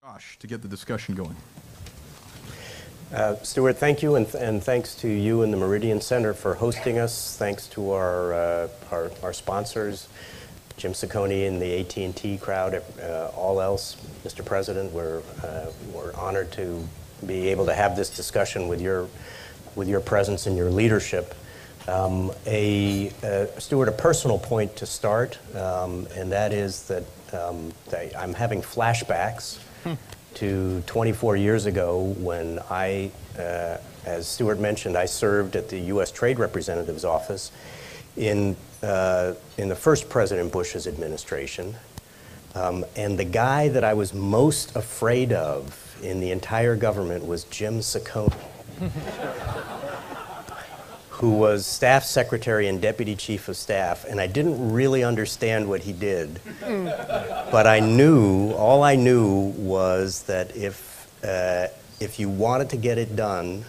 Josh, to get the discussion going. Stuart, thank you, and thanks to you and the Meridian Center for hosting us. Thanks to our sponsors, Jim Ciccone and the AT&T crowd, all else. Mr. President, we're honored to be able to have this discussion with your presence and your leadership. Stuart, a personal point to start, and that is that I'm having flashbacks to 24 years ago when as Stuart mentioned, I served at the U.S. Trade Representative's office in the first President Bush's administration. And the guy that I was most afraid of in the entire government was Jim Ciccone, who was Staff Secretary and Deputy Chief of Staff, and I didn't really understand what he did. But all I knew was that if you wanted to get it done,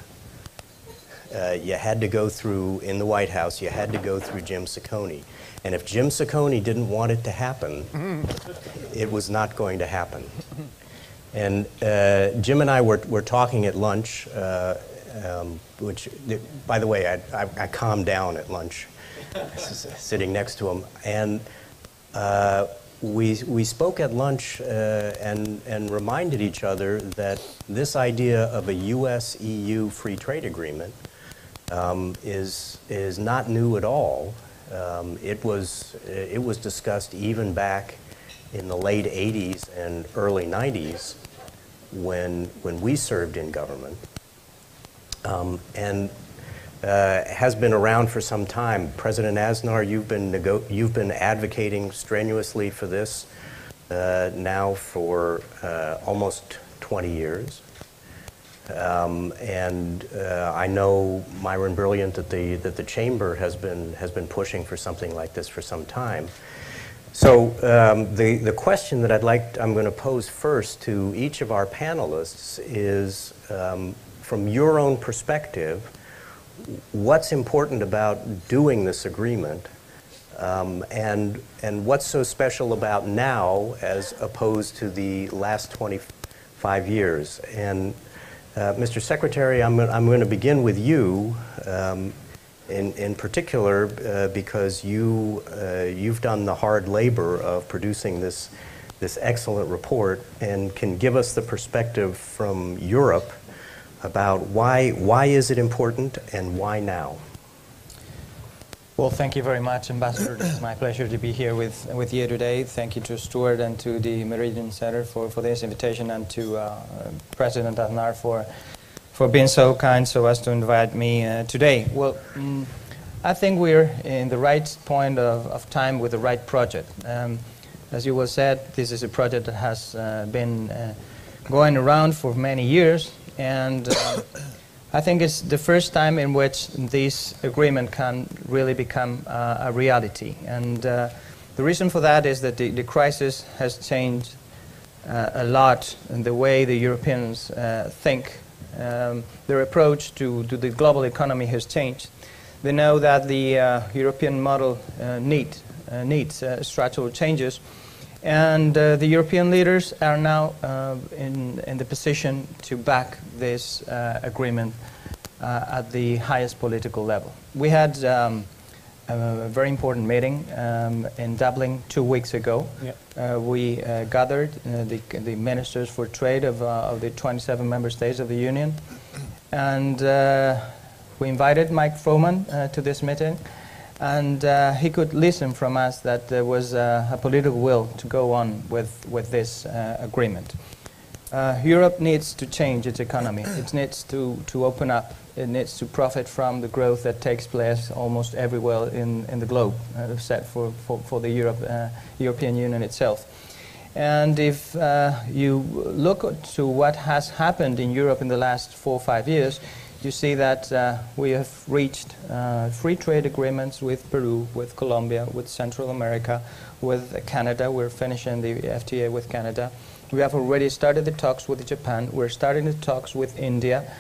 you had to go through, in the White House, you had to go through Jim Ciccone. And if Jim Ciccone didn't want it to happen, it was not going to happen. And Jim and I were talking at lunch, which, by the way, I calmed down at lunch, sitting next to him. And we spoke at lunch and reminded each other that this idea of a U.S.-EU free trade agreement is not new at all. It was discussed even back in the late 80s and early 90s when we served in government. And has been around for some time. President Aznar, you've been advocating strenuously for this now for almost 20 years. And I know Myron Brilliant that the Chamber has been pushing for something like this for some time. So the question that I'm going to pose first to each of our panelists is, from your own perspective, what's important about doing this agreement, and what's so special about now as opposed to the last 25 years? And Mr. Secretary, I'm going to begin with you, in particular because you've done the hard labor of producing this excellent report and can give us the perspective from Europe about why is it important and why now? Well, thank you very much, Ambassador. It's my pleasure to be here with you today. Thank you to Stuart and to the Meridian Center for this invitation, and to President Aznar for being so kind so as to invite me today. Well, I think we're in the right point of time with the right project. As you well said, this is a project that has been going around for many years. And I think it's the first time in which this agreement can really become a reality. And the reason for that is that the crisis has changed a lot in the way the Europeans think. Their approach to the global economy has changed. They know that the European model needs structural changes. And the European leaders are now in the position to back this agreement at the highest political level. We had a very important meeting in Dublin 2 weeks ago. Yep. We gathered the ministers for trade of the 27 member states of the Union. And we invited Mike Froman to this meeting. And he could listen from us that there was a political will to go on with this agreement. Europe needs to change its economy. It needs to open up. It needs to profit from the growth that takes place almost everywhere in the globe, set for the European Union itself. And if you look to what has happened in Europe in the last 4 or 5 years, you see that we have reached free trade agreements with Peru, with Colombia, with Central America, with Canada. We're finishing the FTA with Canada. We have already started the talks with Japan. We're starting the talks with India.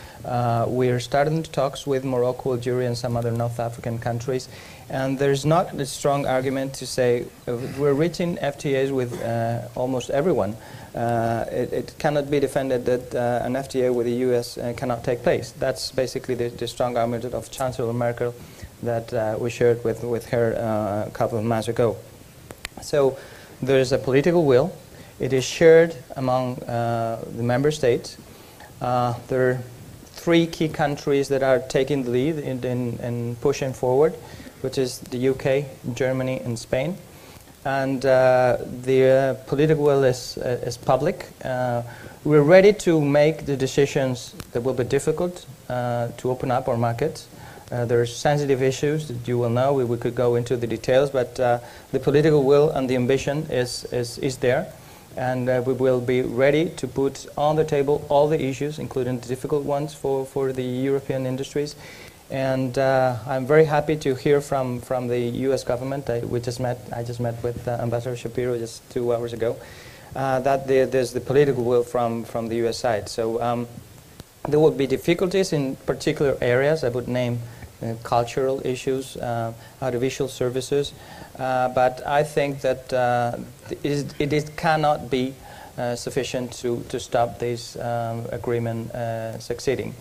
We're starting the talks with Morocco, Algeria, and some other North African countries. And there's not a strong argument to say we're reaching FTAs with almost everyone. It cannot be defended that an FTA with the U.S. Cannot take place. That's basically the strong argument of Chancellor Merkel that we shared with her a couple of months ago. So there's a political will. It is shared among the member states. There are 3 key countries that are taking the lead in pushing forward, which is the UK, Germany, and Spain. And the political will is public. We're ready to make the decisions that will be difficult to open up our markets. There are sensitive issues that you will know. We could go into the details, but the political will and the ambition is there. And we will be ready to put on the table all the issues, including the difficult ones for the European industries. And I'm very happy to hear from the U.S. government. I just met with Ambassador Shapiro just 2 hours ago. That there's the political will from the U.S. side. So there will be difficulties in particular areas. I would name cultural issues, audiovisual services. But I think that it cannot be sufficient to stop this agreement succeeding.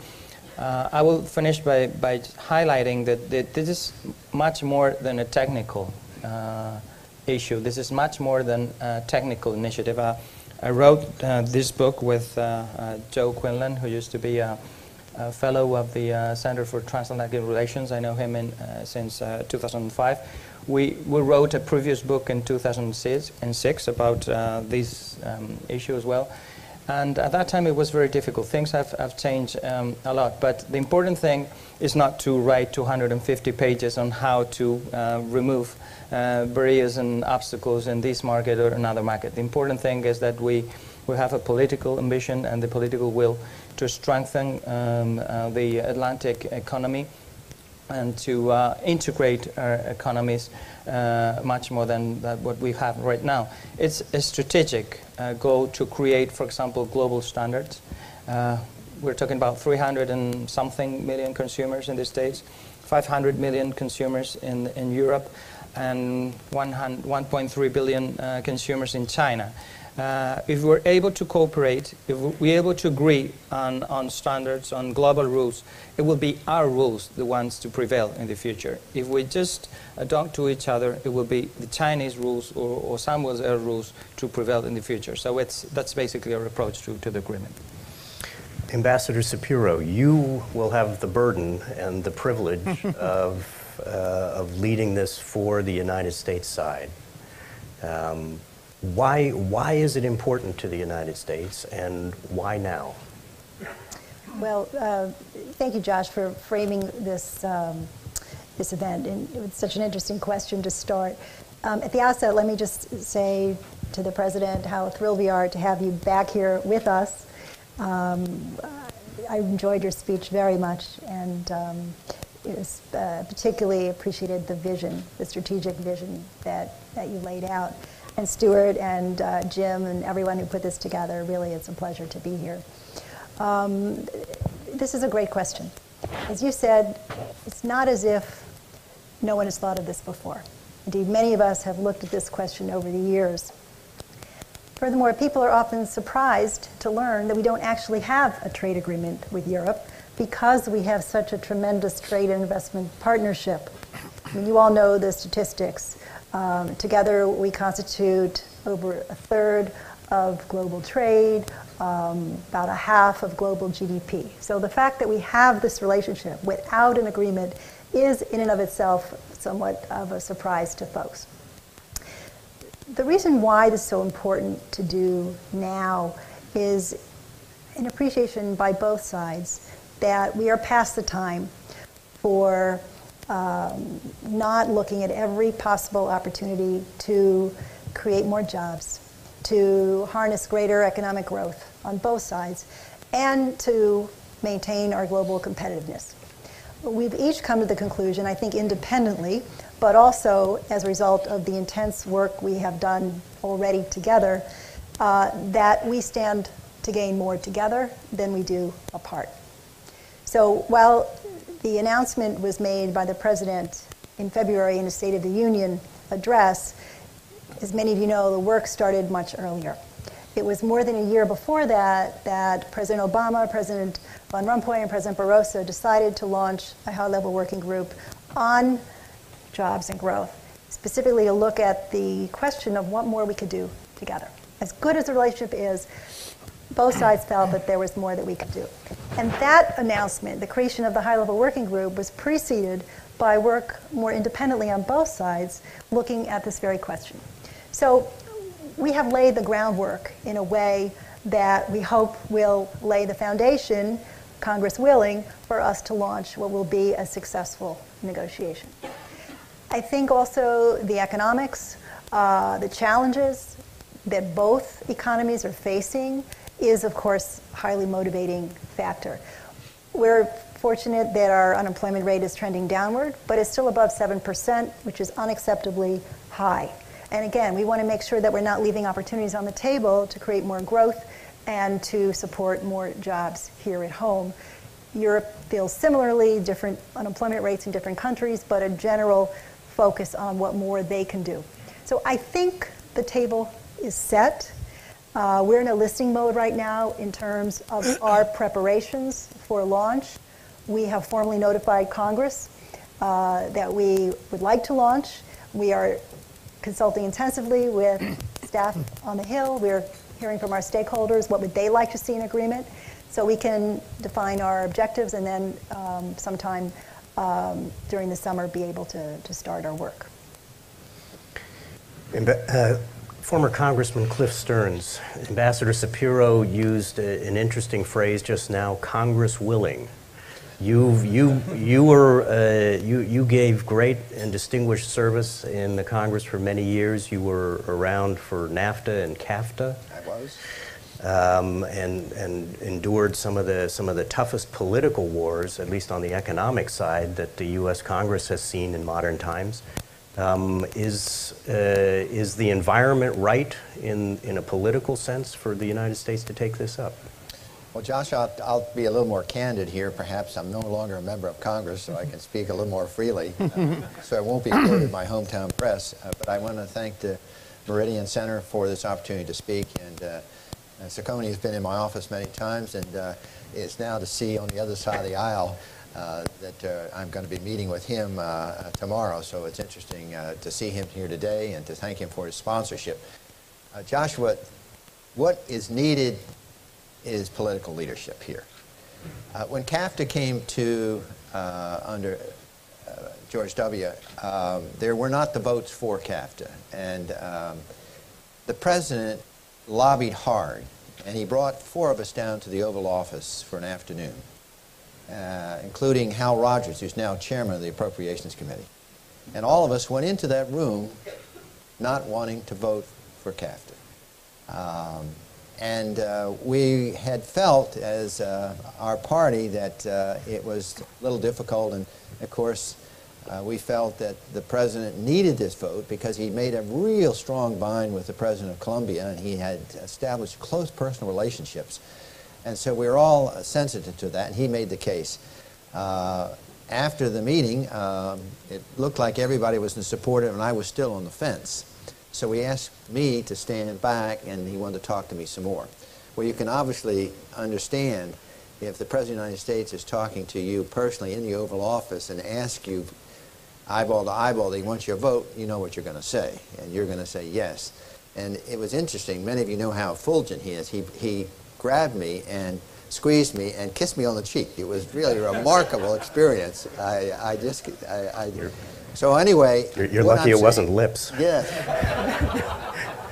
I will finish by highlighting that this is much more than a technical issue. This is much more than a technical initiative. I wrote this book with Joe Quinlan, who used to be a fellow of the Center for Transatlantic Relations. I know him since 2005. We wrote a previous book in 2006 about this issue as well. And at that time, it was very difficult. Things have changed a lot. But the important thing is not to write 250 pages on how to remove barriers and obstacles in this market or another market. The important thing is that we have a political ambition and the political will to strengthen the Atlantic economy and to integrate our economies much more than what we have right now. It's a strategic goal to create, for example, global standards. We're talking about 300 and something million consumers in the States, 500 million consumers in Europe, and 1.3 billion consumers in China. If we're able to cooperate, if we're able to agree on standards, on global rules, it will be our rules, the ones to prevail in the future. If we just adopt to each other, it will be the Chinese rules or someone else's rules to prevail in the future. So that's basically our approach to the agreement. Ambassador Shapiro, you will have the burden and the privilege of leading this for the United States side. Why is it important to the United States, and why now? Well, thank you, Josh, for framing this this event. And it was such an interesting question to start. At the outset, let me just say to the President how thrilled we are to have you back here with us. I enjoyed your speech very much, and it was, particularly appreciated the vision, the strategic vision that you laid out. And Stuart and Jim and everyone who put this together, really it's a pleasure to be here. This is a great question. As you said, it's not as if no one has thought of this before. Indeed, many of us have looked at this question over the years. Furthermore, people are often surprised to learn that we don't actually have a trade agreement with Europe because we have such a tremendous trade and investment partnership. I mean, you all know the statistics. Together, we constitute over a third of global trade, about a half of global GDP. So the fact that we have this relationship without an agreement is, in and of itself, somewhat of a surprise to folks. The reason why this is so important to do now is an appreciation by both sides that we are past the time for not looking at every possible opportunity to create more jobs, to harness greater economic growth on both sides, and to maintain our global competitiveness. We've each come to the conclusion, I think independently, but also as a result of the intense work we have done already together, that we stand to gain more together than we do apart. So while the announcement was made by the President in February in a State of the Union address, as many of you know, the work started much earlier. It was more than a year before that that President Obama, President Van Rompuy, and President Barroso decided to launch a high-level working group on jobs and growth, specifically to look at the question of what more we could do together. As good as the relationship is, both sides felt that there was more that we could do. And that announcement, the creation of the high-level working group, was preceded by work more independently on both sides looking at this very question. So we have laid the groundwork in a way that we hope will lay the foundation, Congress willing, for us to launch what will be a successful negotiation. I think also the economics, the challenges that both economies are facing is, of course, a highly motivating factor. We're fortunate that our unemployment rate is trending downward, but it's still above 7%, which is unacceptably high. And again, we want to make sure that we're not leaving opportunities on the table to create more growth and to support more jobs here at home. Europe feels similarly, different unemployment rates in different countries, but a general focus on what more they can do. So I think the table is set. We're in a listing mode right now in terms of our preparations for launch. We have formally notified Congress that we would like to launch. We are consulting intensively with staff on the Hill. We're hearing from our stakeholders what would they like to see in agreement, so we can define our objectives and then sometime during the summer be able to start our work. Former Congressman Cliff Stearns, Ambassador Shapiro used an interesting phrase just now, Congress willing. You gave great and distinguished service in the Congress for many years. You were around for NAFTA and CAFTA. I was. And endured some of the toughest political wars, at least on the economic side, that the U.S. Congress has seen in modern times. Is the environment right in a political sense for the United States to take this up? Well, Josh, I'll be a little more candid here. Perhaps I'm no longer a member of Congress, so I can speak a little more freely. So I won't be quoted in my hometown press. But I want to thank the Meridian Center for this opportunity to speak. And Saccone has been in my office many times, and it's now to see on the other side of the aisle that I'm going to be meeting with him tomorrow. So it's interesting to see him here today and to thank him for his sponsorship. Joshua, what is needed is political leadership here. When CAFTA came to under George W., there were not the votes for CAFTA. And the president lobbied hard, and he brought 4 of us down to the Oval Office for an afternoon, including Hal Rogers, who's now chairman of the Appropriations Committee. And all of us went into that room not wanting to vote for CAFTA. And we had felt as our party that it was a little difficult, and of course we felt that the president needed this vote because he made a real strong bind with the president of Colombia, and he had established close personal relationships. And so we were all sensitive to that, and he made the case. After the meeting, it looked like everybody was in support of it, and I was still on the fence. So he asked me to stand back, and he wanted to talk to me some more. Well, you can obviously understand if the President of the United States is talking to you personally in the Oval Office and asks you eyeball to eyeball that he wants your vote, you know what you're going to say, and you're going to say yes. And it was interesting. Many of you know how effulgent he is. He grabbed me and squeezed me and kissed me on the cheek. It was really a remarkable experience. So anyway, you're lucky it wasn't lips. Yes.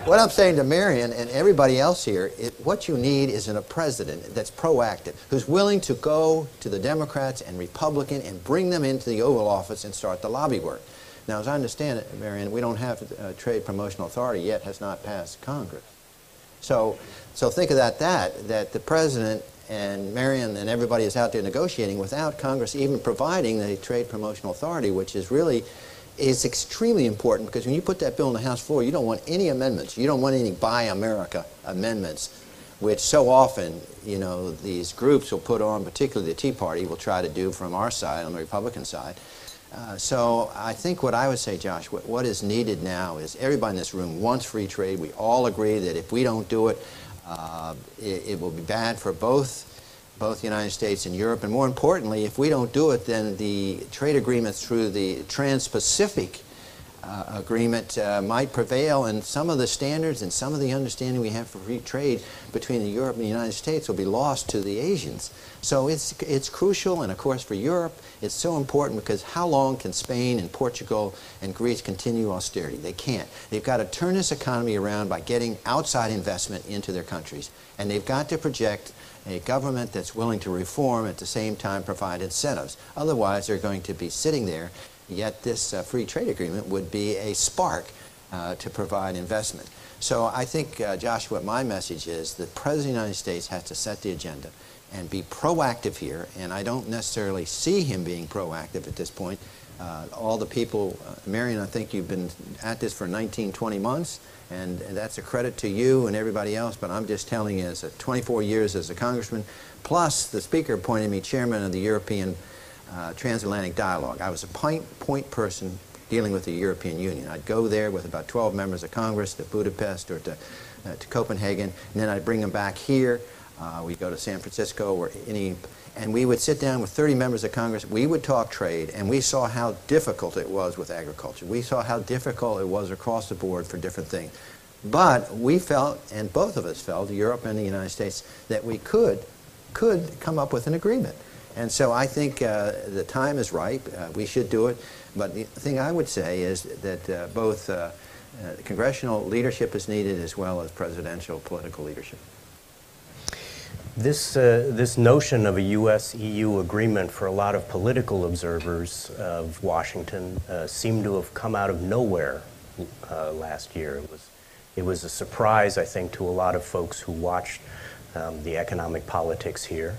What I'm saying to Marion and everybody else here, what you need is a president that's proactive, who's willing to go to the Democrats and Republicans and bring them into the Oval Office and start the lobby work. Now, as I understand it, Marion, we don't have a Trade Promotional Authority yet, has not passed Congress. So think of that the president and Marion and everybody is out there negotiating without Congress even providing the Trade Promotional Authority, which is really is extremely important, because when you put that bill on the House floor, you don't want any amendments. You don't want any Buy America amendments, which so often, you know, these groups will put on, particularly the Tea Party will try to do from our side, on the Republican side. So I think what I would say, Josh, what is needed now is everybody in this room wants free trade. We all agree that if we don't do it, it will be bad for both the United States and Europe. And more importantly, if we don't do it, then the trade agreements through the Trans-Pacific agreement might prevail, and some of the standards and some of the understanding we have for free trade between Europe and the United States will be lost to the Asians. So it's crucial, and of course for Europe it's so important, because how long can Spain and Portugal and Greece continue austerity? They can't. They've got to turn this economy around by getting outside investment into their countries, and they've got to project a government that's willing to reform at the same time provide incentives. Otherwise they're going to be sitting there. Yet this free trade agreement would be a spark to provide investment. So I think, Josh, what my message is, the President of the United States has to set the agenda and be proactive here, and I don't necessarily see him being proactive at this point. All the people, Marion, I think you've been at this for 19, 20 months, and that's a credit to you and everybody else, but I'm just telling you, as 24 years as a congressman, plus the Speaker appointed me chairman of the European Transatlantic Dialogue. I was a point person dealing with the European Union. I'd go there with about 12 members of Congress to Budapest or to Copenhagen, and then I'd bring them back here. We'd go to San Francisco or and we would sit down with 30 members of Congress. We would talk trade, and we saw how difficult it was with agriculture. We saw how difficult it was across the board for different things. But we felt, and both of us felt, Europe and the United States, that we could come up with an agreement. And so I think the time is ripe. We should do it. But the thing I would say is that both congressional leadership is needed, as well as presidential political leadership. This notion of a U.S.-EU agreement, for a lot of political observers of Washington, seemed to have come out of nowhere last year. It was a surprise, I think, to a lot of folks who watched the economic politics here.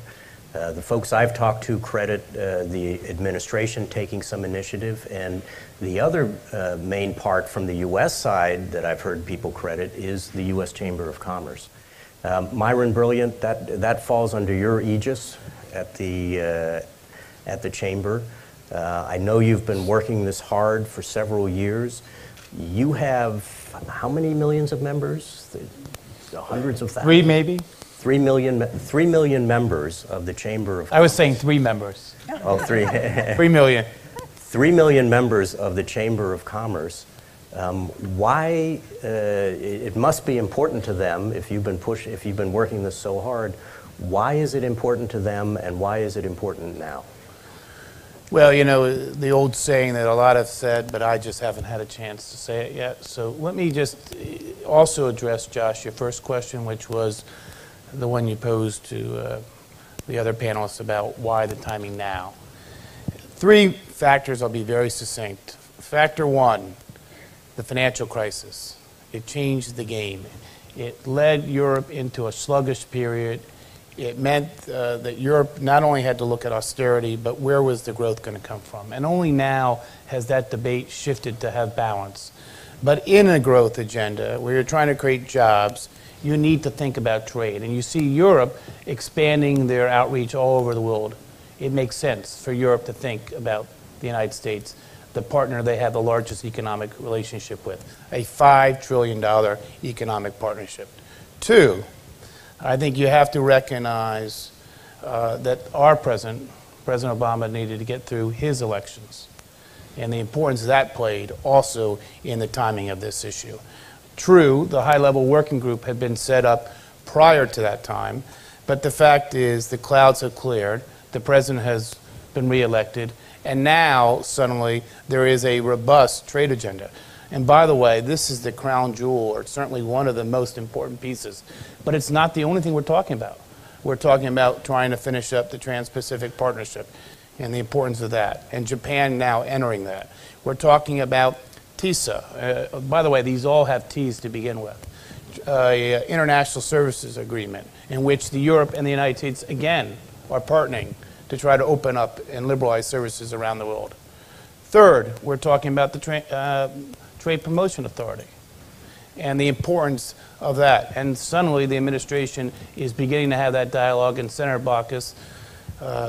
The folks I've talked to credit the administration taking some initiative, and the other main part from the U.S. side that I've heard people credit is the U.S. Chamber of Commerce. Myron Brilliant, that falls under your aegis at the Chamber. I know you've been working this hard for several years. You have how many millions of members? Hundreds of thousands? 3 maybe? 3 million members of the Chamber of Commerce. I was saying 3 members. Oh, 3. 3 million. 3 million members of the Chamber of Commerce. Why? It must be important to them if you've been working this so hard. Why is it important to them, and why is it important now? Well, you know, the old saying that a lot have said, but I just haven't had a chance to say it yet. So let me just also address, Josh, your first question, which was the one you posed to the other panelists about why the timing now. 3 factors, I'll be very succinct. Factor 1, the financial crisis. It changed the game. It led Europe into a sluggish period. It meant that Europe not only had to look at austerity, but where was the growth going to come from? And only now has that debate shifted to have balance. But in a growth agenda, where you're trying to create jobs, you need to think about trade. And you see Europe expanding their outreach all over the world. It makes sense for Europe to think about the United States, the partner they have the largest economic relationship with, a $5 trillion economic partnership. 2, I think you have to recognize that our President Obama, needed to get through his elections, and the importance that played also in the timing of this issue. True, the high-level working group had been set up prior to that time, but the fact is the clouds have cleared, the President has been reelected, and now suddenly there is a robust trade agenda. And by the way, this is the crown jewel, or certainly one of the most important pieces. But it's not the only thing we're talking about. We're talking about trying to finish up the Trans-Pacific Partnership and the importance of that, and Japan now entering that. We're talking about TISA. By the way, these all have T's to begin with. International Services Agreement, in which the Europe and the United States, again, are partnering to try to open up and liberalize services around the world. Third, we're talking about the Trade Promotion Authority and the importance of that. And suddenly the administration is beginning to have that dialogue, and Senator Baucus,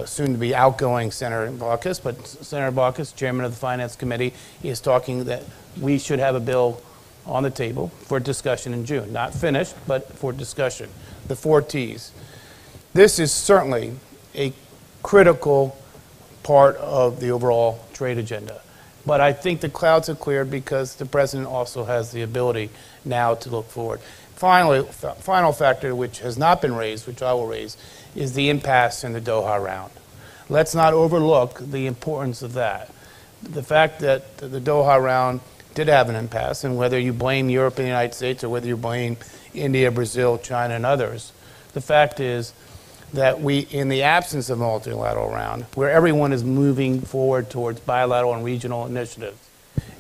soon to be outgoing Senator Baucus, but Senator Baucus, chairman of the Finance Committee, is talking that we should have a bill on the table for discussion in June. Not finished, but for discussion. The 4 Ts. This is certainly a critical part of the overall trade agenda. But I think the clouds have cleared because the president also has the ability now to look forward. Finally, final factor which has not been raised, which I will raise, is the impasse in the Doha round. Let's not overlook the importance of that. The fact that the Doha round did have an impasse, and whether you blame Europe and the United States or whether you blame India, Brazil, China, and others, the fact is that we, in the absence of multilateral round, where everyone is moving forward towards bilateral and regional initiatives,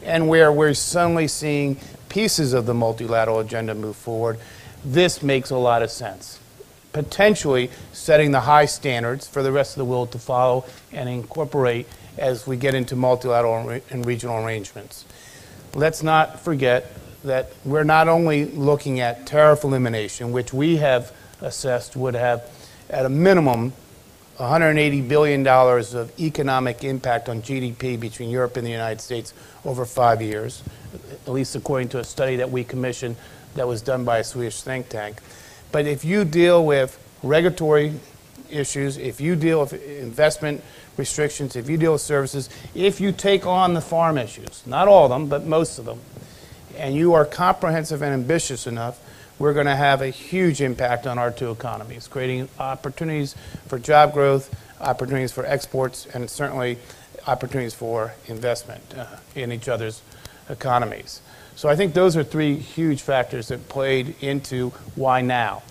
and where we're suddenly seeing pieces of the multilateral agenda move forward, this makes a lot of sense. Potentially setting the high standards for the rest of the world to follow and incorporate as we get into multilateral and regional arrangements. Let's not forget that we're not only looking at tariff elimination, which we have assessed would have, at a minimum, $180 billion of economic impact on GDP between Europe and the United States over 5 years, at least according to a study that we commissioned that was done by a Swedish think tank. But if you deal with regulatory issues, if you deal with investment restrictions, if you deal with services, if you take on the farm issues, not all of them, but most of them, and you are comprehensive and ambitious enough, we're going to have a huge impact on our 2 economies, creating opportunities for job growth, opportunities for exports, and certainly opportunities for investment in each other's economies. So I think those are 3 huge factors that played into why now,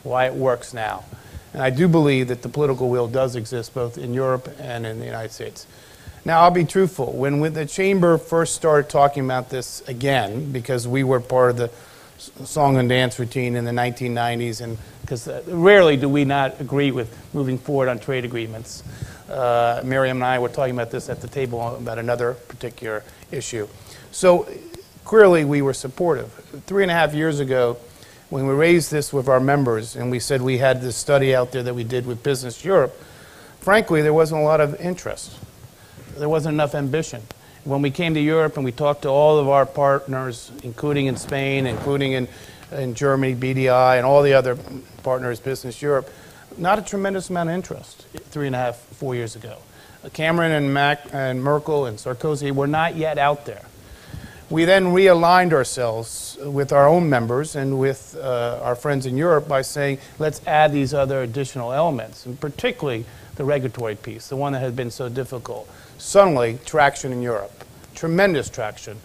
why it works now. And I do believe that the political will does exist both in Europe and in the United States. Now, I'll be truthful. When the Chamber first started talking about this again, because we were part of the song and dance routine in the 1990s, and because rarely do we not agree with moving forward on trade agreements. Miriam and I were talking about this at the table about another particular issue. So clearly we were supportive. 3.5 years ago, when we raised this with our members and we said we had this study out there that we did with Business Europe, frankly, there wasn't a lot of interest. There wasn't enough ambition. When we came to Europe and we talked to all of our partners, including in Spain, including in Germany, BDI, and all the other partners, Business Europe, not a tremendous amount of interest 3.5, 4 years ago. Cameron and Merkel and Sarkozy were not yet out there. We then realigned ourselves with our own members and with our friends in Europe by saying, let's add these other additional elements, and particularly the regulatory piece, the one that had been so difficult. Suddenly, traction in Europe, tremendous traction,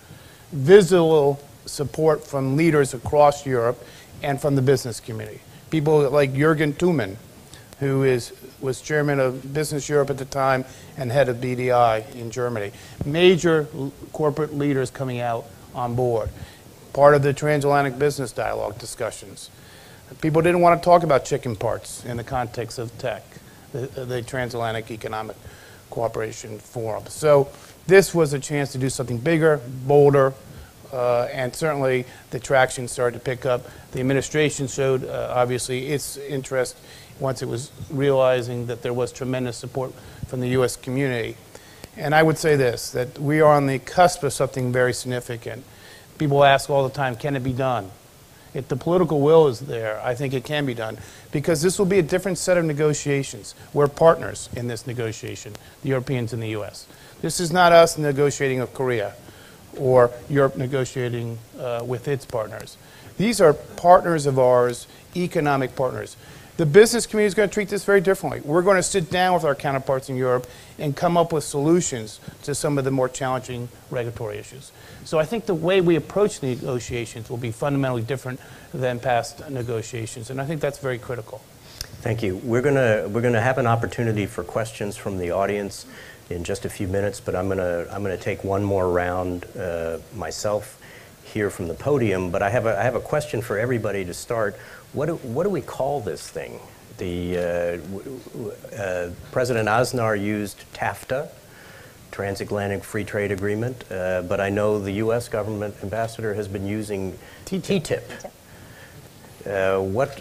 visible support from leaders across Europe and from the business community. People like Jürgen Thumann, who was chairman of Business Europe at the time and head of BDI in Germany. Major corporate leaders coming out on board. Part of the transatlantic business dialogue discussions. People didn't want to talk about chicken parts in the context of tech, the Transatlantic Economic Cooperation Forum. So this was a chance to do something bigger, bolder, and certainly the traction started to pick up. The administration showed, obviously, its interest once it was realizing that there was tremendous support from the U.S. community. And I would say this, that we are on the cusp of something very significant. People ask all the time, can it be done? If the political will is there, I think it can be done, because this will be a different set of negotiations. We're partners in this negotiation, the Europeans and the U.S. This is not us negotiating with Korea or Europe negotiating with its partners. These are partners of ours, economic partners. The business community is going to treat this very differently. We're going to sit down with our counterparts in Europe and come up with solutions to some of the more challenging regulatory issues. So I think the way we approach the negotiations will be fundamentally different than past negotiations, and I think that's very critical. Thank you. We're gonna have an opportunity for questions from the audience in just a few minutes, but I'm gonna take one more round myself here from the podium. But I have a question for everybody to start. What do we call this thing? The President Aznar used TAFTA. transatlantic free trade agreement, but I know the U.S. government ambassador has been using TTIP. What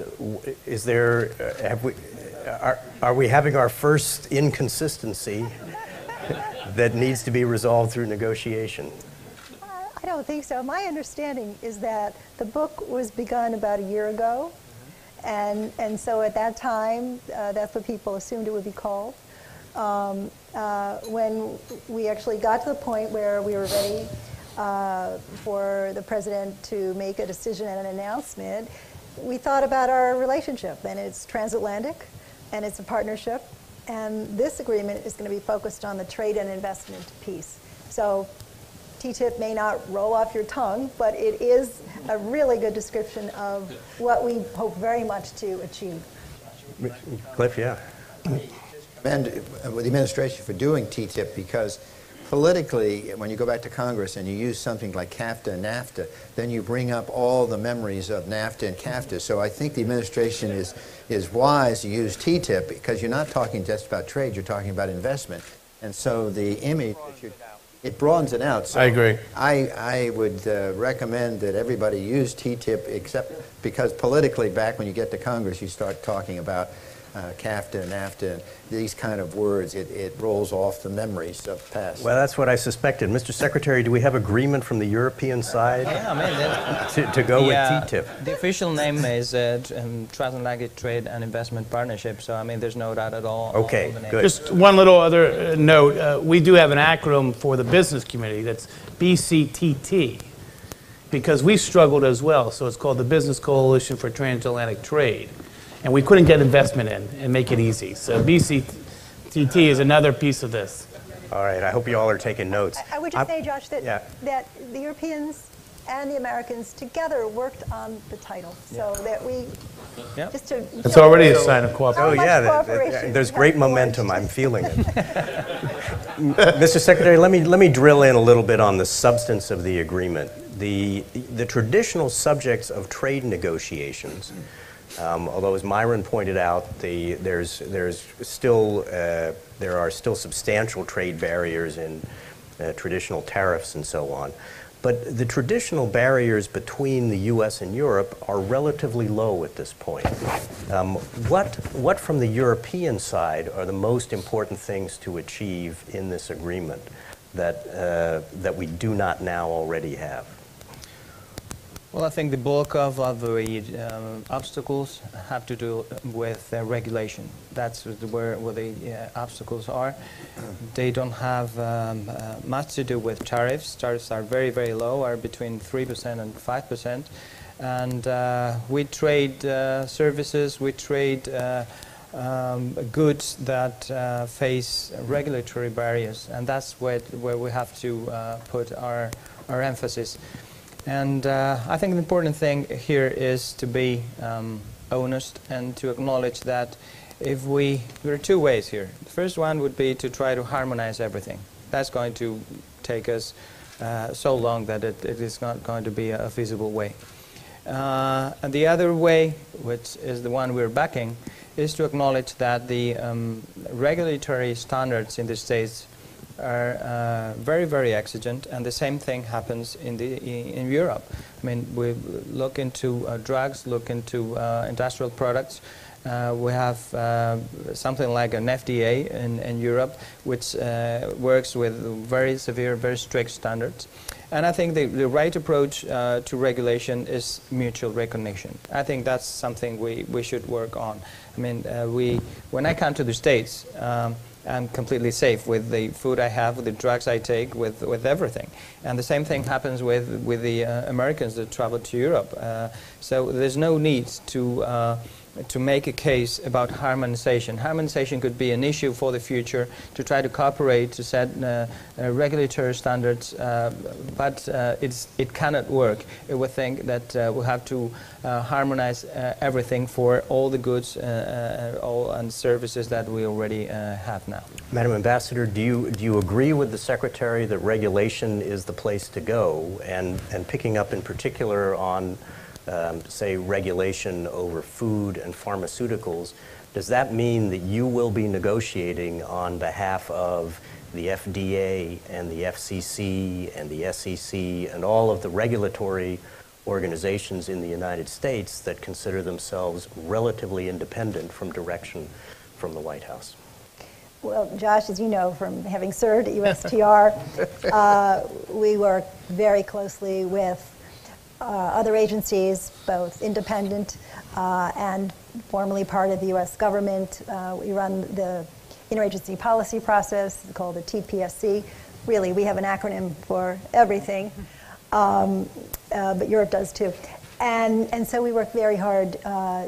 is there? Are we having our first inconsistency that needs to be resolved through negotiation? I don't think so. My understanding is that the book was begun about a year ago, and so at that time, that's what people assumed it would be called. When we actually got to the point where we were ready for the president to make a decision and an announcement, we thought about our relationship, and it's transatlantic, and it's a partnership, and this agreement is going to be focused on the trade and investment piece. So TTIP may not roll off your tongue, but it is a really good description of what we hope very much to achieve. Cliff, yeah. Commend the administration for doing TTIP, because politically, when you go back to Congress and you use something like CAFTA and NAFTA, then you bring up all the memories of NAFTA and CAFTA. So I think the administration is wise to use TTIP, because you're not talking just about trade, you're talking about investment. And so the image, it broadens it out. So I agree. I would recommend that everybody use TTIP, except because politically, back when you get to Congress, you start talking about CAFTA, NAFTA, and these kind of words, it rolls off the memories of the past. Well, that's what I suspected. Mr. Secretary, do we have agreement from the European side to go with TTIP? The official name is Transatlantic Trade and Investment Partnership, so I mean, there's no doubt at all. Okay, good. Just one little other note. We do have an acronym for the business community. That's BCTT, because we struggled as well. So it's called the Business Coalition for Transatlantic Trade. And we couldn't get investment in and make it easy. So BCTT is another piece of this. All right, I hope you all are taking notes. I would just say, Josh, that the Europeans and the Americans together worked on the title, so that we just to. It's already a sign of cooperation. Oh yeah, there's great momentum. I'm feeling it. Mr. Secretary, let me drill in a little bit on the substance of the agreement. The traditional subjects of trade negotiations. Although, as Myron pointed out, there are still substantial trade barriers in traditional tariffs and so on. But the traditional barriers between the U.S. and Europe are relatively low at this point. What from the European side are the most important things to achieve in this agreement that we do not now already have? Well, I think the bulk of the obstacles have to do with regulation. That's where the obstacles are. They don't have much to do with tariffs. Tariffs are very, very low, are between 3% and 5%. And we trade services, we trade goods that face regulatory barriers. And that's where we have to put our emphasis. And I think the important thing here is to be honest and to acknowledge that there are two ways here. The first one would be to try to harmonize everything. That's going to take us so long that it is not going to be a feasible way. And the other way, which is the one we're backing, is to acknowledge that the regulatory standards in the States are very, very exigent, and the same thing happens in Europe. I mean, we look into drugs, look into industrial products. We have something like an FDA in Europe, which works with very severe, very strict standards. And I think the right approach to regulation is mutual recognition. I think that's something we should work on. I mean, when I come to the States, I'm completely safe with the food I have, with the drugs I take, with everything. And the same thing happens with the Americans that travel to Europe. So there's no need to make a case about harmonization. Harmonization could be an issue for the future to try to cooperate, to set regulatory standards, but it cannot work. We think that we have to harmonize everything for all the goods and services that we already have now. Madam Ambassador, do you agree with the Secretary that regulation is the place to go, and picking up in particular on say regulation over food and pharmaceuticals, does that mean that you will be negotiating on behalf of the FDA and the FCC and the SEC and all of the regulatory organizations in the United States that consider themselves relatively independent from direction from the White House? Well, Josh, as you know from having served at USTR, we work very closely with other agencies, both independent and formerly part of the U.S. government. We run the interagency policy process called the TPSC. Really, we have an acronym for everything, but Europe does too. And so we work very hard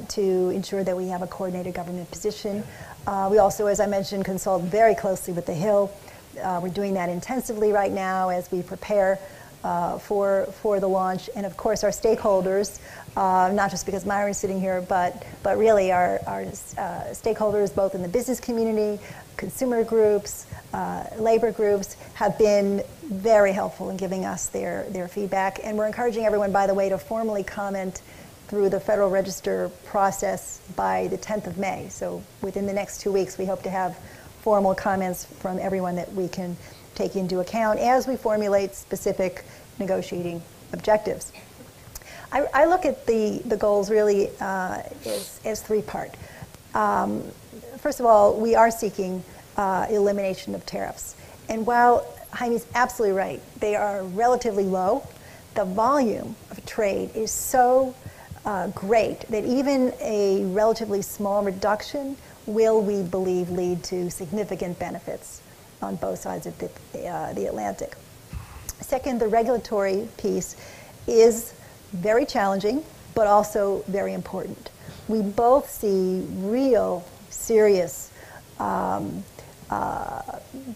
to ensure that we have a coordinated government position. We also, as I mentioned, consult very closely with the Hill. We're doing that intensively right now as we prepare for the launch. And of course, our stakeholders, not just because Myron's sitting here, but really our stakeholders both in the business community, consumer groups, labor groups, have been very helpful in giving us their feedback. And we're encouraging everyone, by the way, to formally comment through the Federal Register process by the 10th of May. So within the next 2 weeks, we hope to have formal comments from everyone that we can take into account as we formulate specific negotiating objectives. I look at the goals really as three-part. First of all, we are seeking elimination of tariffs. And while Jaime's absolutely right, they are relatively low, the volume of trade is so great that even a relatively small reduction will, we believe, lead to significant benefits on both sides of the Atlantic. Second, the regulatory piece is very challenging, but also very important. We both see real, serious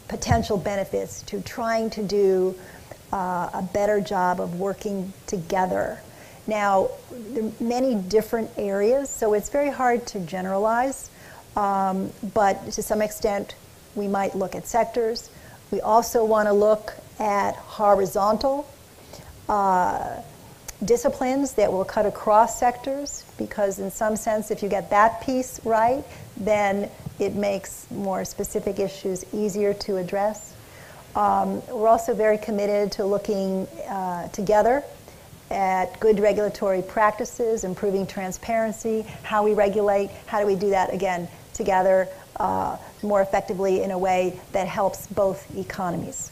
potential benefits to trying to do a better job of working together. Now, there are many different areas, so it's very hard to generalize, but to some extent, we might look at sectors. We also want to look at horizontal disciplines that will cut across sectors, because in some sense, if you get that piece right, then it makes more specific issues easier to address. We're also very committed to looking together at good regulatory practices, improving transparency, how we regulate, how do we do that, again, together more effectively in a way that helps both economies.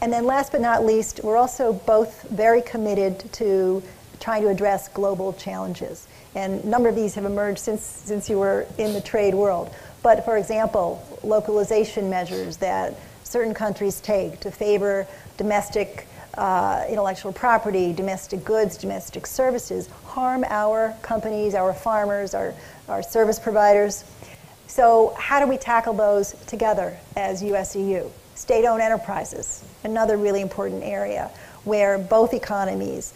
And then last but not least, we're also both very committed to trying to address global challenges. And a number of these have emerged since you were in the trade world. But for example, localization measures that certain countries take to favor domestic intellectual property, domestic goods, domestic services, harm our companies, our farmers, our service providers. So how do we tackle those together as US-EU? State-owned enterprises, another really important area where both economies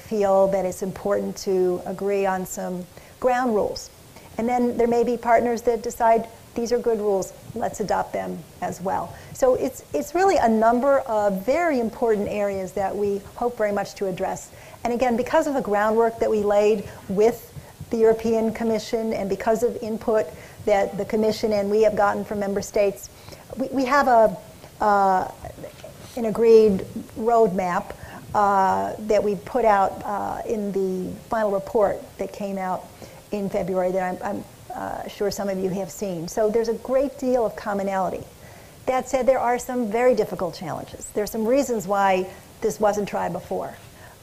feel that it's important to agree on some ground rules. And then there may be partners that decide these are good rules, let's adopt them as well. So it's really a number of very important areas that we hope very much to address. And again, because of the groundwork that we laid with the European Commission and because of input that the Commission and we have gotten from member states, we have an agreed roadmap that we put out in the final report that came out in February that I'm sure some of you have seen. So there's a great deal of commonality. That said, there are some very difficult challenges. There's some reasons why this wasn't tried before.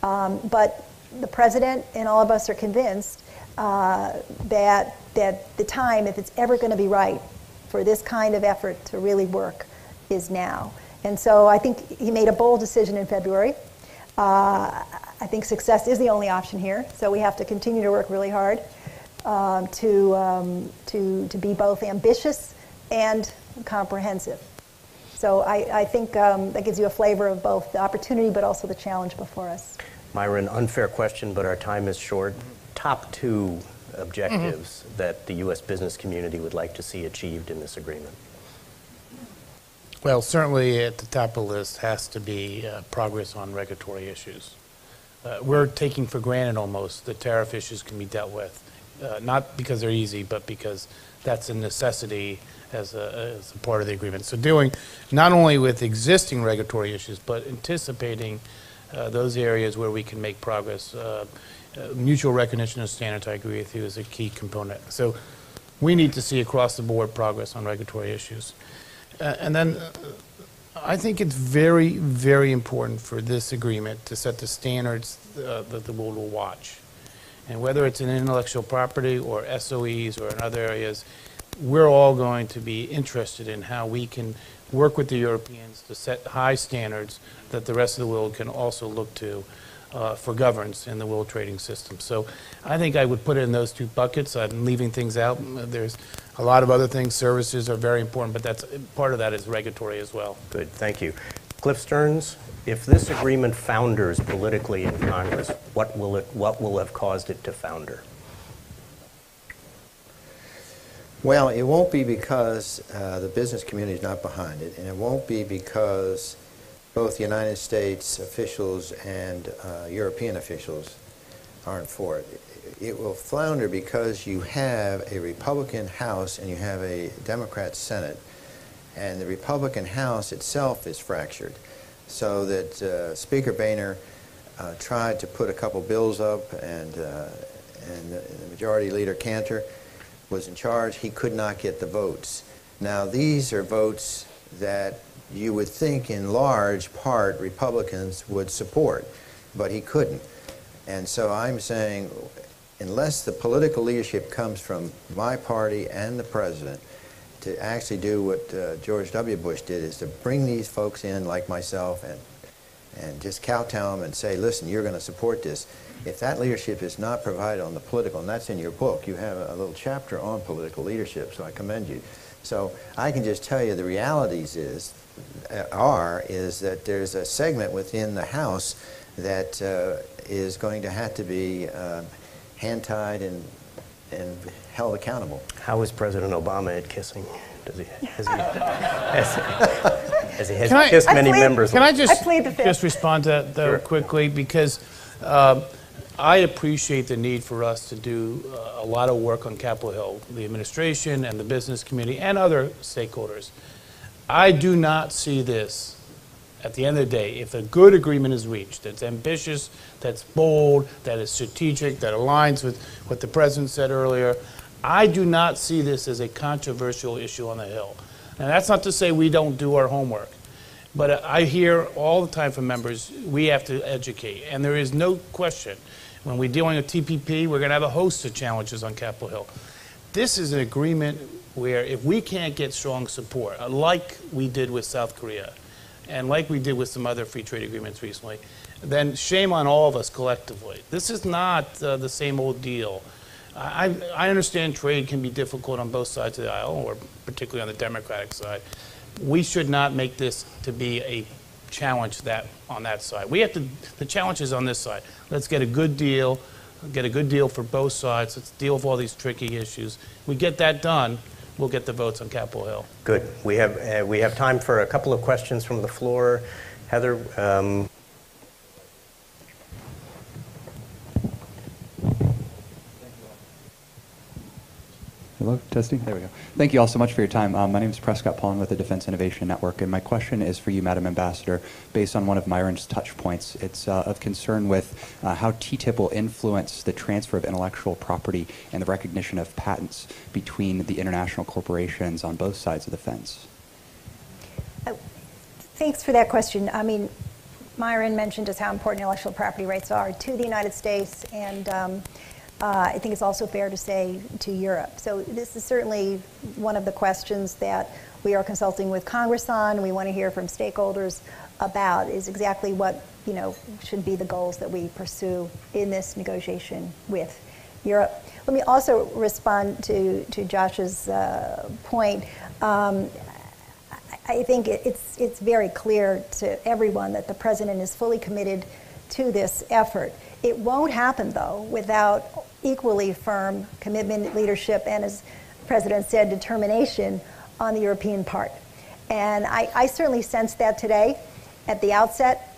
But the President and all of us are convinced that the time, if it's ever going to be right, for this kind of effort to really work is now. And so I think he made a bold decision in February. I think success is the only option here, so we have to continue to work really hard to be both ambitious and comprehensive. So I think that gives you a flavor of both the opportunity but also the challenge before us. Myron, unfair question, but our time is short. Top two objectives that the U.S. business community would like to see achieved in this agreement? Well, certainly at the top of the list has to be progress on regulatory issues. We're taking for granted almost that tariff issues can be dealt with not because they're easy, but because that's a necessity as a part of the agreement. So dealing not only with existing regulatory issues, but anticipating those areas where we can make progress. Mutual recognition of standards, I agree with you, is a key component. So we need to see across the board progress on regulatory issues. And then I think it's very, very important for this agreement to set the standards that the world will watch. And whether it's in intellectual property or SOEs or in other areas, we're all going to be interested in how we can work with the Europeans to set high standards that the rest of the world can also look to for governance in the world trading system. So I think I would put it in those two buckets. I'm leaving things out. There's a lot of other things. Services are very important, but that's part of that is regulatory as well. Good, thank you. Cliff Stearns, if this agreement founders politically in Congress, what will have caused it to founder? Well, it won't be because the business community is not behind it, and it won't be because both the United States officials and European officials aren't for it. It will flounder because you have a Republican House and you have a Democrat Senate, and the Republican House itself is fractured, so that Speaker Boehner tried to put a couple bills up, and the Majority Leader Cantor was in charge. He could not get the votes. Now, these are votes that you would think in large part Republicans would support, but he couldn't. And so I'm saying, unless the political leadership comes from my party and the president to actually do what George W. Bush did, is to bring these folks in like myself and just kowtow them and say, listen, you're going to support this. If that leadership is not provided on the political, and that's in your book, you have a little chapter on political leadership, so I commend you. So I can just tell you the realities is that there's a segment within the House that is going to have to be hand-tied and held accountable. How is President Obama at kissing? Has he kissed many members? Can I just respond to that, though, quickly? Because I appreciate the need for us to do a lot of work on Capitol Hill, the administration and the business community and other stakeholders. I do not see this, at the end of the day, if a good agreement is reached, that's ambitious, that's bold, that is strategic, that aligns with what the President said earlier, I do not see this as a controversial issue on the Hill. And that's not to say we don't do our homework. But I hear all the time from members, we have to educate. And there is no question, when we're dealing with TPP, we're going to have a host of challenges on Capitol Hill. This is an agreement where if we can't get strong support, like we did with South Korea, and like we did with some other free trade agreements recently, then shame on all of us collectively. This is not the same old deal. I understand trade can be difficult on both sides of the aisle, or particularly on the Democratic side. We should not make this to be a challenge on that side. We have to, the challenge is on this side. Let's get a good deal for both sides. Let's deal with all these tricky issues. We get that done, we'll get the votes on Capitol Hill. Good. We have time for a couple of questions from the floor. Heather. Hello, testing. There we go. Thank you all so much for your time. My name is Prescott Paulin with the Defense Innovation Network, and my question is for you, Madam Ambassador, based on one of Myron's touch points. It's of concern with how TTIP will influence the transfer of intellectual property and the recognition of patents between the international corporations on both sides of the fence. Thanks for that question. I mean, Myron mentioned just how important intellectual property rights are to the United States, and I think it's also fair to say to Europe. So this is certainly one of the questions that we are consulting with Congress on, and we want to hear from stakeholders about, is exactly what, should be the goals that we pursue in this negotiation with Europe. Let me also respond to Josh's point. I think it's very clear to everyone that the President is fully committed to this effort. It won't happen, though, without equally firm commitment, leadership, and, as the President said, determination on the European part. And I certainly sense that today at the outset.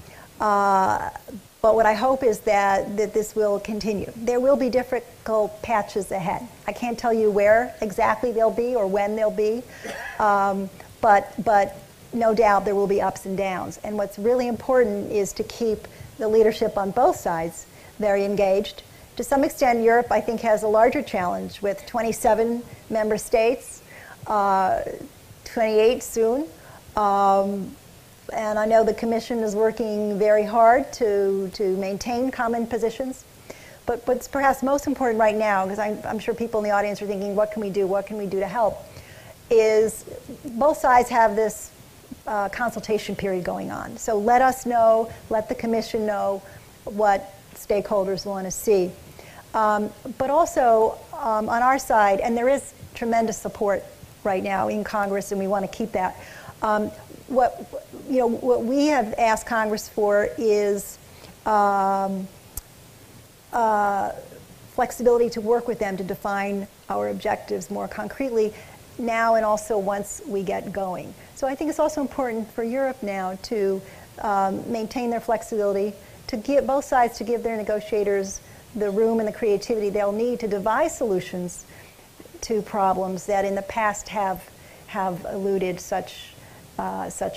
But what I hope is that this will continue. There will be difficult patches ahead. I can't tell you where exactly they'll be or when they'll be, but no doubt there will be ups and downs. And what's really important is to keep the leadership on both sides very engaged. To some extent, Europe, I think, has a larger challenge with 27 member states, 28 soon. And I know the Commission is working very hard to maintain common positions. But what's perhaps most important right now, because I'm sure people in the audience are thinking, what can we do? What can we do to help? Is both sides have this consultation period going on. So let us know, let the Commission know what stakeholders want to see. But also on our side, and there is tremendous support right now in Congress, and we want to keep that. What we have asked Congress for is flexibility to work with them to define our objectives more concretely now and also once we get going. So I think it's also important for Europe now to maintain their flexibility, to give both sides to give their negotiators the room and the creativity they'll need to devise solutions to problems that in the past have eluded such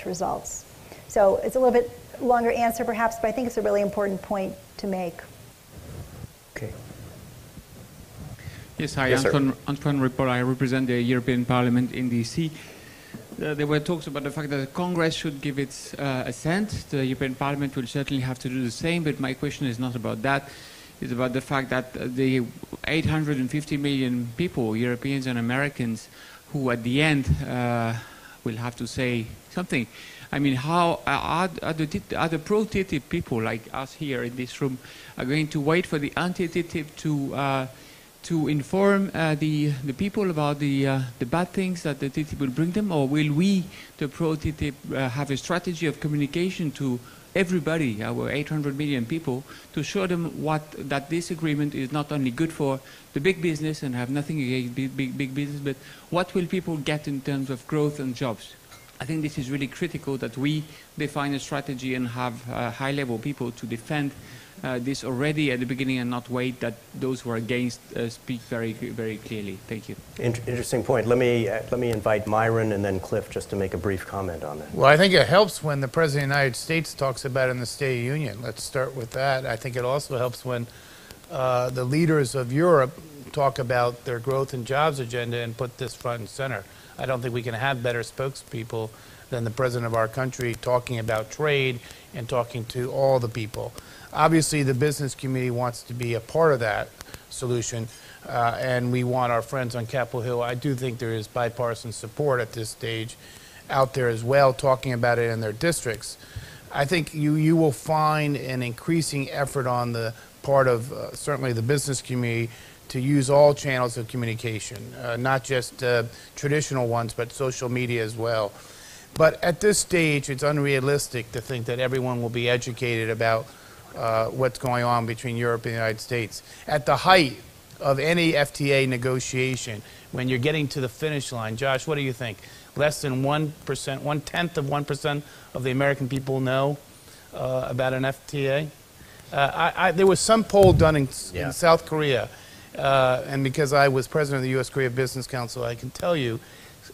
results. So it's a little bit longer answer perhaps, but I think it's a really important point to make. Okay. Yes, hi, Yes, Antoine Report. I represent the European Parliament in DC. There were talks about the fact that the Congress should give its assent. The European Parliament will certainly have to do the same, but my question is not about that. It's about the fact that the 850 million people, Europeans and Americans, who at the end will have to say something. I mean, how are the pro-TTIP people like us here in this room are going to wait for the anti-TTIP to inform the people about the bad things that the TTIP will bring them, or will we, the pro-TTIP, have a strategy of communication to everybody, our 800 million people, to show them that this agreement is not only good for the big business and have nothing against big business, but what will people get in terms of growth and jobs? I think this is really critical that we define a strategy and have high-level people to defend this already at the beginning and not wait that those who are against speak very, very clearly. Thank you. Interesting point. Let me invite Myron and then Cliff just to make a brief comment on that. Well, I think it helps when the President of the United States talks about it in the State of the Union. Let's start with that. I think it also helps when the leaders of Europe talk about their growth and jobs agenda and put this front and center. I don't think we can have better spokespeople than the President of our country talking about trade and talking to all the people. Obviously, the business community wants to be a part of that solution, and we want our friends on Capitol Hill. I do think there is bipartisan support at this stage out there as well, talking about it in their districts. I think you will find an increasing effort on the part of certainly the business community to use all channels of communication, not just traditional ones, but social media as well. But at this stage, it's unrealistic to think that everyone will be educated about what's going on between Europe and the United States. At the height of any FTA negotiation, when you're getting to the finish line, Josh, what do you think? Less than 1%, 1/10 of 1% of the American people know about an FTA? There was some poll done in South Korea, and because I was president of the U.S. Korea Business Council, I can tell you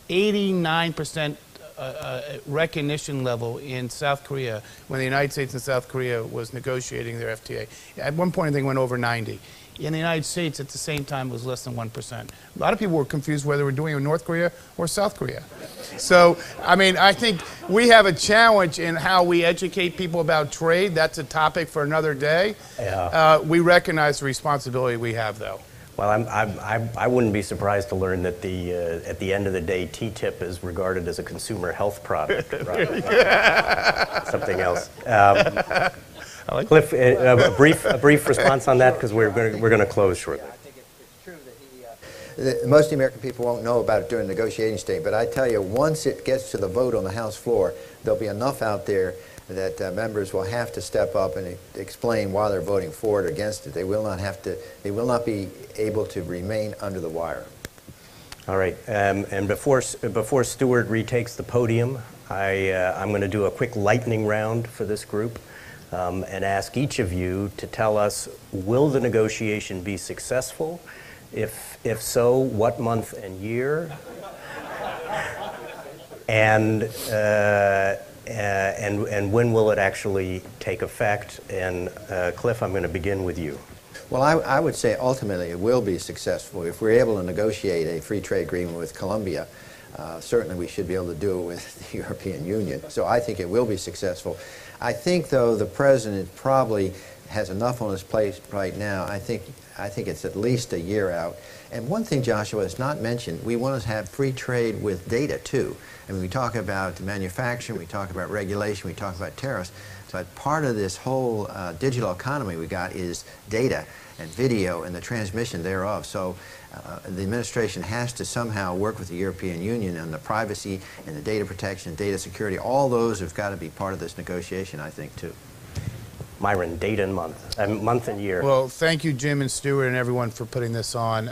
89% recognition level in South Korea when the United States and South Korea was negotiating their FTA. At one point, I think it went over 90. In the United States, at the same time, it was less than 1%. A lot of people were confused whether we're doing it in North Korea or South Korea. So, I mean, I think we have a challenge in how we educate people about trade. That's a topic for another day. Yeah. We recognize the responsibility we have, though. Well, I wouldn't be surprised to learn that at the end of the day, TTIP is regarded as a consumer health product, rather than something else. Cliff, a brief response on that, because we're going to close shortly. I think it's true that most of the American people won't know about it during the negotiating stage, but I tell you, once it gets to the vote on the House floor, there'll be enough out there that members will have to step up and explain why they're voting for it or against it. They will not be able to remain under the wire. All right, and before Stuart retakes the podium, I'm going to do a quick lightning round for this group. and ask each of you to tell us, will the negotiation be successful? If so, what month and year? And when will it actually take effect? And Cliff, I'm going to begin with you. Well, I would say ultimately it will be successful. If we're able to negotiate a free trade agreement with Colombia, certainly we should be able to do it with the European Union. So I think it will be successful. I think, though, the President probably has enough on his plate right now. I think it's at least a year out. And one thing, Joshua, is not mentioned, we want to have free trade with data, too. I mean, we talk about manufacturing, we talk about regulation, we talk about tariffs, but part of this whole digital economy we got is data and video and the transmission thereof. So the administration has to somehow work with the European Union on the privacy and the data protection, data security. All those have got to be part of this negotiation, I think, too. Myron, date and month, month and year. Well, thank you, Jim and Stuart and everyone for putting this on.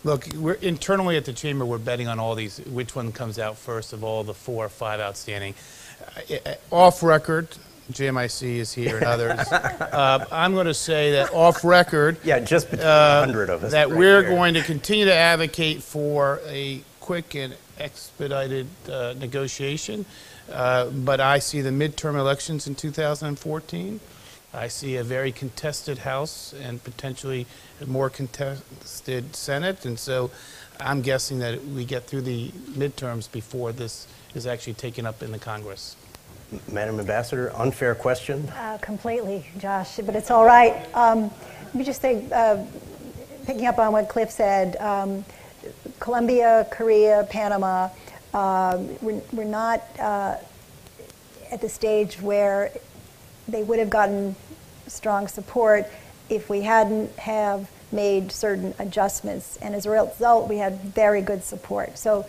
Look, internally at the Chamber, we're betting on all these, which one comes out first of all the 4 or 5 outstanding. Off record, Jim, I see, is here, and others. I'm going to say that off record, yeah, just between 100 of us, that right we're here. going to continue to advocate for a quick and expedited negotiation. But I see the midterm elections in 2014. I see a very contested House and potentially a more contested Senate. And so I'm guessing that we get through the midterms before this is actually taken up in the Congress. Madam Ambassador, unfair question. Completely, Josh, but it's all right. Let me just say, picking up on what Cliff said, Colombia, Korea, Panama, we're not at the stage where they would have gotten strong support if we hadn't have made certain adjustments. And as a result, we had very good support. So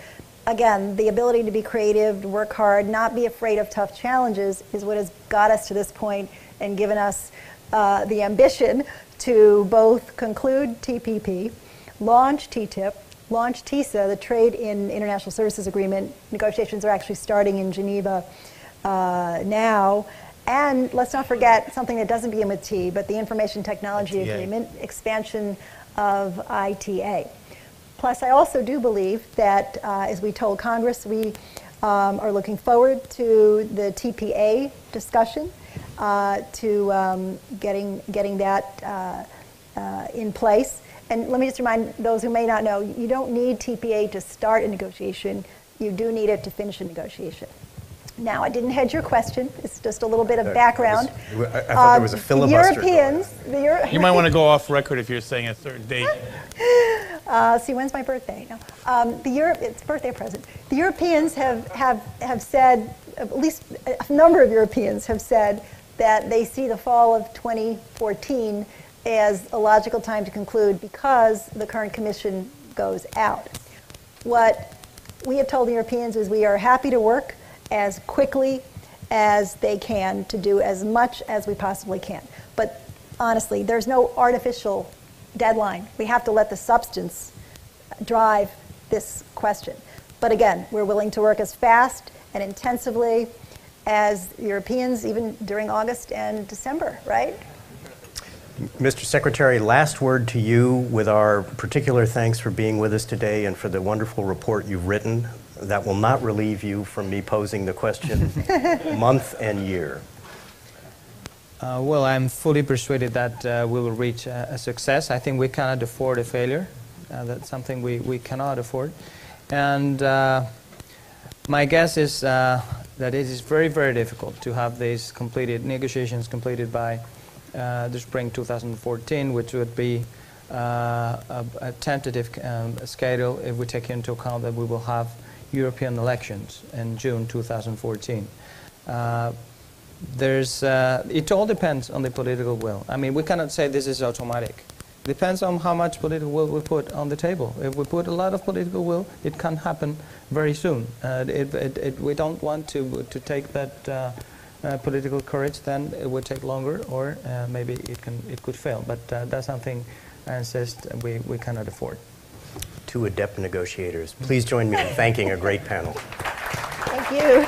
again, the ability to be creative, to work hard, not be afraid of tough challenges is what has got us to this point and given us the ambition to both conclude TPP, launch TTIP, launch TISA, the Trade in International Services Agreement. Negotiations are actually starting in Geneva now. And let's not forget something that doesn't begin with T, but the Information Technology Agreement, expansion of ITA. Plus, I also do believe that, as we told Congress, we are looking forward to the TPA discussion, to getting that in place. And let me just remind those who may not know, you don't need TPA to start a negotiation. You do need it to finish a negotiation. Now, I didn't hedge your question. It's just a little bit of background. I thought there was a filibuster. Europeans, You might want to go off record if you're saying a certain date. See, when's my birthday? No. It's birthday present. The Europeans have said, at least a number of Europeans have said, that they see the fall of 2014 as a logical time to conclude because the current commission goes out. What we have told the Europeans is we are happy to work as quickly as they can to do as much as we possibly can. But honestly, there's no artificial deadline. We have to let the substance drive this question. But again, we're willing to work as fast and intensively as Europeans, even during August and December, right? Mr. Secretary, last word to you with our particular thanks for being with us today and for the wonderful report you've written. That will not relieve you from me posing the question, month and year. Well, I'm fully persuaded that we will reach a success. I think we cannot afford a failure. That's something we cannot afford. And my guess is that it is very, very difficult to have these negotiations completed by the spring 2014, which would be a tentative schedule if we take into account that we will have European elections in June 2014. It all depends on the political will. I mean, we cannot say this is automatic. It depends on how much political will we put on the table. If we put a lot of political will, it can happen very soon. We don't want to take that political courage, then it would take longer, or maybe it could fail. But that's something I insist we cannot afford. Two adept negotiators. Please join me in thanking a great panel. Thank you.